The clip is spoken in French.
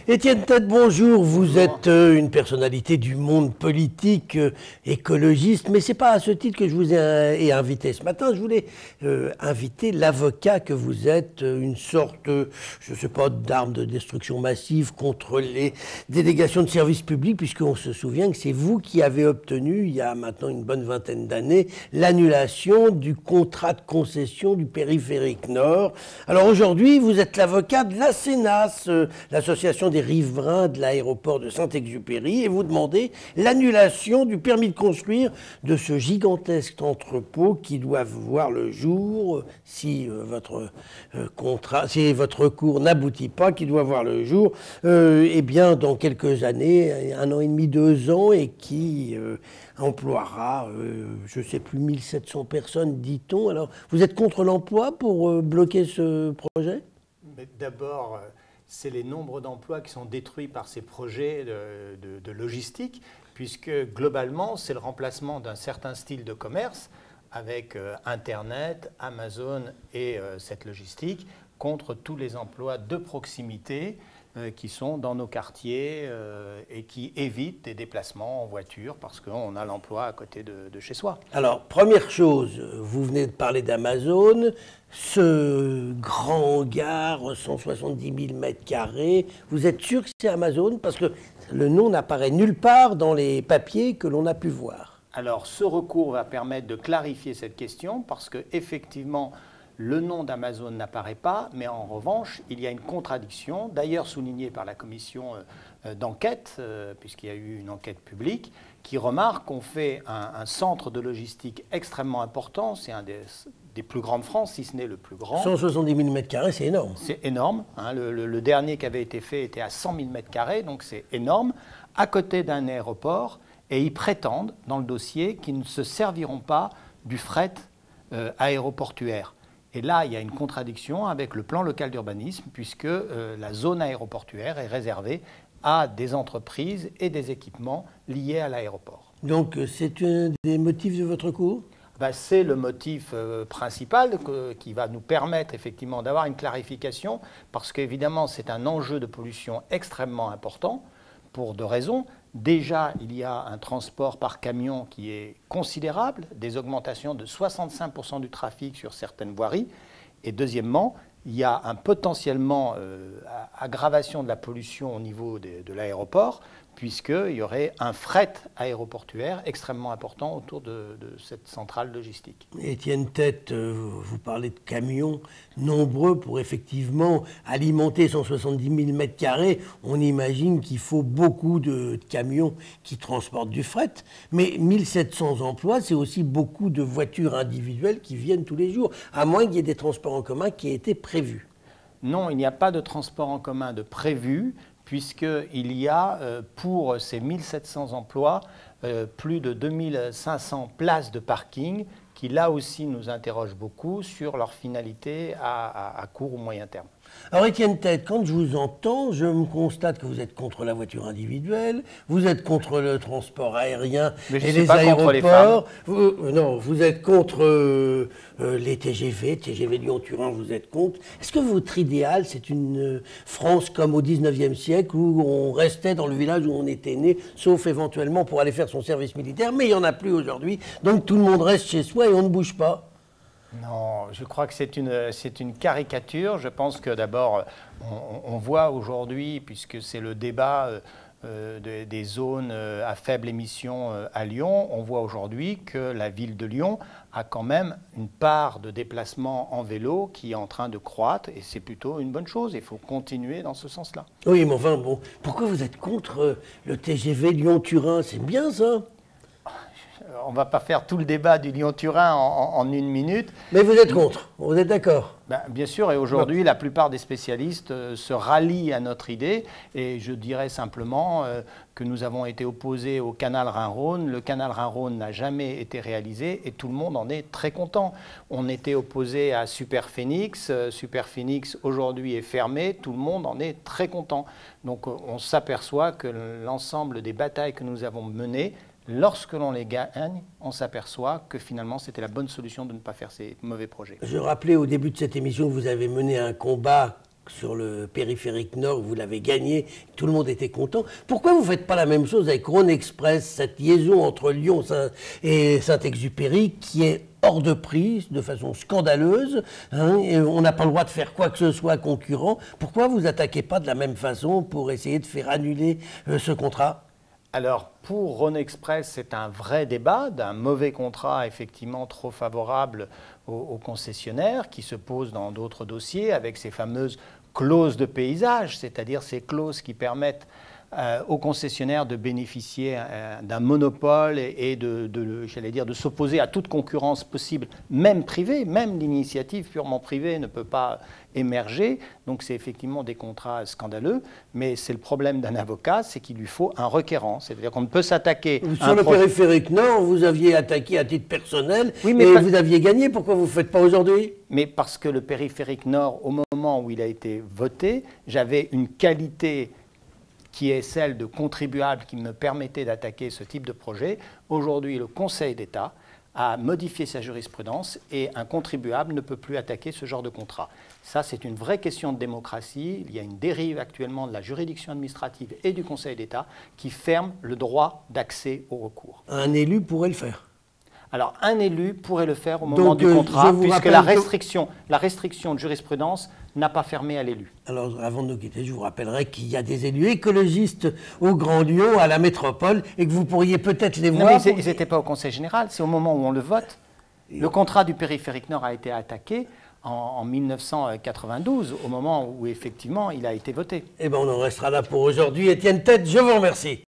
Étienne Tête, bonjour. Vous êtes une personnalité du monde politique, écologiste, mais c'est pas à ce titre que je vous ai invité ce matin. Je voulais inviter l'avocat que vous êtes, une sorte, je sais pas, d'arme de destruction massive contre les délégations de services publics, puisqu'on se souvient que c'est vous qui avez obtenu, il y a maintenant une bonne vingtaine d'années, l'annulation du contrat de concession du périphérique Nord. Alors aujourd'hui, vous êtes l'avocat de la CNAS, l'association des riverains de l'aéroport de Saint-Exupéry, et vous demandez l'annulation du permis de construire de ce gigantesque entrepôt qui doit voir le jour si votre recours n'aboutit pas, qui doit voir le jour eh bien dans quelques années, 1 an et demi, 2 ans, et qui emploiera, je ne sais plus, 1700 personnes, dit-on. Alors, vous êtes contre l'emploi pour bloquer ce projet ? D'abord, c'est les nombres d'emplois qui sont détruits par ces projets de logistique, puisque globalement, c'est le remplacement d'un certain style de commerce avec Internet, Amazon et cette logistique contre tous les emplois de proximité qui sont dans nos quartiers et qui évitent des déplacements en voiture parce qu'on a l'emploi à côté de chez soi. Alors, première chose, vous venez de parler d'Amazon, ce grand hangar, 170 000 mètres carrés, vous êtes sûr que c'est Amazon? Parce que le nom n'apparaît nulle part dans les papiers que l'on a pu voir. Alors, ce recours va permettre de clarifier cette question parce qu'effectivement, le nom d'Amazon n'apparaît pas, mais en revanche, il y a une contradiction, d'ailleurs soulignée par la commission d'enquête, puisqu'il y a eu une enquête publique, qui remarque qu'on fait un centre de logistique extrêmement important. C'est un des plus grands de France, si ce n'est le plus grand. 170 000 mètres carrés, c'est énorme. C'est énorme. Hein. Le dernier qui avait été fait était à 100 000 mètres carrés, donc c'est énorme, à côté d'un aéroport, et ils prétendent, dans le dossier, qu'ils ne se serviront pas du fret aéroportuaire. Et là, il y a une contradiction avec le plan local d'urbanisme, puisque la zone aéroportuaire est réservée à des entreprises et des équipements liés à l'aéroport. Donc, c'est un des motifs de votre cours ? C'est le motif principal qui va nous permettre effectivement d'avoir une clarification, parce qu'évidemment, c'est un enjeu de pollution extrêmement important, pour 2 raisons. Déjà, il y a un transport par camion qui est considérable, des augmentations de 65% du trafic sur certaines voiries. Et deuxièmement, il y a un potentiellement aggravation de la pollution au niveau de l'aéroport, puisqu'il y aurait un fret aéroportuaire extrêmement important autour de cette centrale logistique. Étienne Tête, vous parlez de camions nombreux pour effectivement alimenter 170 000 mètres carrés. On imagine qu'il faut beaucoup de camions qui transportent du fret. Mais 1700 emplois, c'est aussi beaucoup de voitures individuelles qui viennent tous les jours, à moins qu'il y ait des transports en commun qui aient été prévus. Non, il n'y a pas de transport en commun de prévu, puisqu'il y a pour ces 1700 emplois plus de 2500 places de parking qui là aussi nous interrogent beaucoup sur leur finalité à court ou moyen terme. Alors Étienne Tête, quand je vous entends, je me constate que vous êtes contre la voiture individuelle, vous êtes contre le transport aérien et les aéroports, vous êtes contre les TGV Lyon-Turin, vous êtes contre. Est-ce que votre idéal, c'est une France comme au 19e siècle où on restait dans le village où on était né, sauf éventuellement pour aller faire son service militaire, mais il n'y en a plus aujourd'hui, donc tout le monde reste chez soi et on ne bouge pas? Non, je crois que c'est une caricature. Je pense que d'abord, on voit aujourd'hui, puisque c'est le débat des zones à faible émission à Lyon, on voit aujourd'hui que la ville de Lyon a quand même une part de déplacement en vélo qui est en train de croître, et c'est plutôt une bonne chose. Il faut continuer dans ce sens-là. Oui, mais enfin, bon, pourquoi vous êtes contre le TGV Lyon-Turin? C'est bien ça? On ne va pas faire tout le débat du Lyon-Turin en 1 minute. Mais vous êtes contre, vous êtes d'accord? Bien sûr, et aujourd'hui, la plupart des spécialistes se rallient à notre idée. Et je dirais simplement que nous avons été opposés au canal Rhin-Rhône. Le canal Rhin-Rhône n'a jamais été réalisé et tout le monde en est très content. On était opposés à Superphénix. Superphénix, aujourd'hui, est fermé. Tout le monde en est très content. Donc, on s'aperçoit que l'ensemble des batailles que nous avons menées, lorsque l'on les gagne, on s'aperçoit que finalement c'était la bonne solution de ne pas faire ces mauvais projets. Je rappelais au début de cette émission que vous avez mené un combat sur le périphérique Nord, vous l'avez gagné, tout le monde était content. Pourquoi vous ne faites pas la même chose avec Rhône Express, cette liaison entre Lyon et Saint-Exupéry qui est hors de prix, de façon scandaleuse, hein, et on n'a pas le droit de faire quoi que ce soit concurrent. Pourquoi vous attaquez pas de la même façon pour essayer de faire annuler ce contrat ? Alors, pour Rhône Express, c'est un vrai débat d'un mauvais contrat, effectivement, trop favorable aux concessionnaires, qui se pose dans d'autres dossiers avec ces fameuses clauses de paysage, c'est-à-dire ces clauses qui permettent aux concessionnaires de bénéficier d'un monopole et j'allais dire, de s'opposer à toute concurrence possible, même privée, même l'initiative purement privée ne peut pas émerger. Donc c'est effectivement des contrats scandaleux, mais c'est le problème d'un avocat, c'est qu'il lui faut un requérant. C'est-à-dire qu'on ne peut s'attaquer... Sur le périphérique Nord, vous aviez attaqué à titre personnel, oui, mais et vous aviez gagné. Pourquoi vous ne faites pas aujourd'hui ? Mais parce que le périphérique Nord, au moment où il a été voté, j'avais une qualité qui est celle de contribuable qui me permettait d'attaquer ce type de projet. Aujourd'hui, le Conseil d'État a modifié sa jurisprudence et un contribuable ne peut plus attaquer ce genre de contrat. Ça, c'est une vraie question de démocratie. Il y a une dérive actuellement de la juridiction administrative et du Conseil d'État qui ferme le droit d'accès au recours. Un élu pourrait le faire. Alors, un élu pourrait le faire au moment du contrat, puisque la restriction de jurisprudence n'a pas fermé à l'élu. Alors, avant de nous quitter, je vous rappellerai qu'il y a des élus écologistes au Grand Lyon, à la métropole, et que vous pourriez peut-être les voir. Non, mais ils n'étaient pas au Conseil général, c'est au moment où on le vote. Le contrat du périphérique Nord a été attaqué en 1992, au moment où effectivement il a été voté. Eh bien, on en restera là pour aujourd'hui. Étienne Tête, je vous remercie.